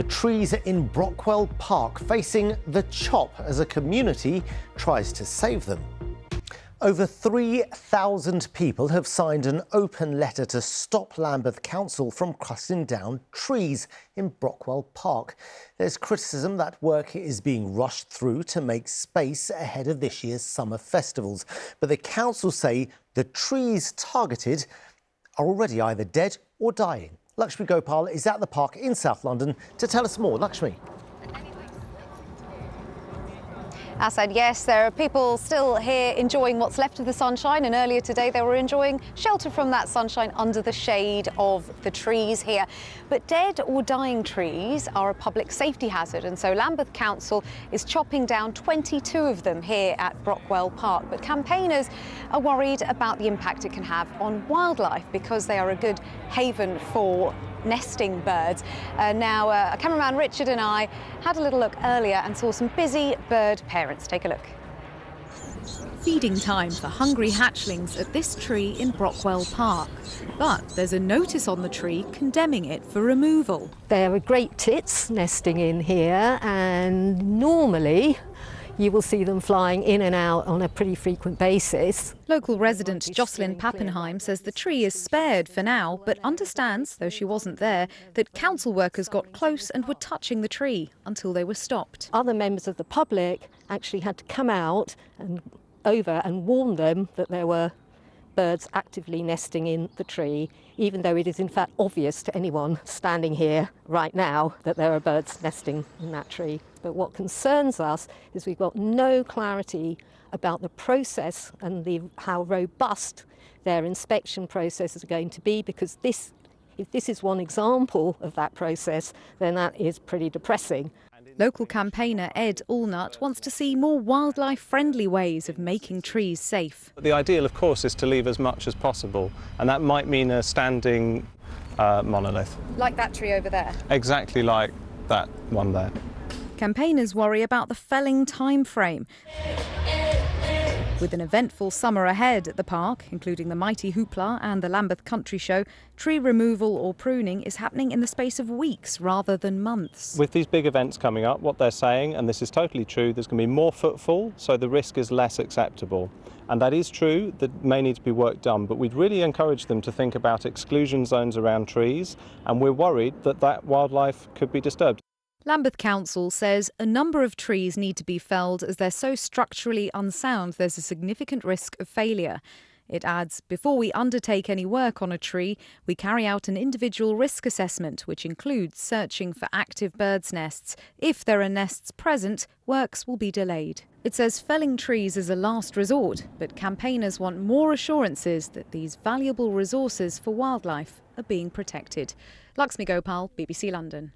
The trees in Brockwell Park facing the chop as a community tries to save them. Over 3,000 people have signed an open letter to stop Lambeth Council from cutting down trees in Brockwell Park. There's criticism that work is being rushed through to make space ahead of this year's summer festivals. But the council say the trees targeted are already either dead or dying. Lakshmi Gopal is at the park in South London to tell us more. Lakshmi. Asad, yes, there are people still here enjoying what's left of the sunshine, and earlier today they were enjoying shelter from that sunshine under the shade of the trees here. But dead or dying trees are a public safety hazard, and so Lambeth Council is chopping down 22 of them here at Brockwell Park. But campaigners are worried about the impact it can have on wildlife because they are a good haven for nesting birds. Now, cameraman Richard and I had a little look earlier and saw some busy bird parents. Take a look. Feeding time for hungry hatchlings at this tree in Brockwell Park. But there's a notice on the tree condemning it for removal. There are great tits nesting in here, and normally you will see them flying in and out on a pretty frequent basis. Local resident Jocelyn Pappenheim says the tree is spared for now, but understands, though she wasn't there, that council workers got close and were touching the tree until they were stopped. Other members of the public actually had to come out and warn them that there were birds actively nesting in the tree, even though it is in fact obvious to anyone standing here right now that there are birds nesting in that tree. But what concerns us is we've got no clarity about the process and how robust their inspection processes are going to be, because if this is one example of that process, then that is pretty depressing. Local campaigner Ed Allnut wants to see more wildlife-friendly ways of making trees safe. The ideal, of course, is to leave as much as possible, and that might mean a standing monolith. Like that tree over there? Exactly like that one there. Campaigners worry about the felling time frame. With an eventful summer ahead at the park, including the mighty hoopla and the Lambeth Country Show, tree removal or pruning is happening in the space of weeks rather than months. With these big events coming up, what they're saying, and this is totally true, there's going to be more footfall, so the risk is less acceptable. And that is true, that may need to be work done, but we'd really encourage them to think about exclusion zones around trees, and we're worried that that wildlife could be disturbed. Lambeth Council says a number of trees need to be felled as they're so structurally unsound there's a significant risk of failure. It adds, before we undertake any work on a tree, we carry out an individual risk assessment, which includes searching for active birds' nests. If there are nests present, works will be delayed. It says felling trees is a last resort, but campaigners want more assurances that these valuable resources for wildlife are being protected. Lakshmi Gopal, BBC London.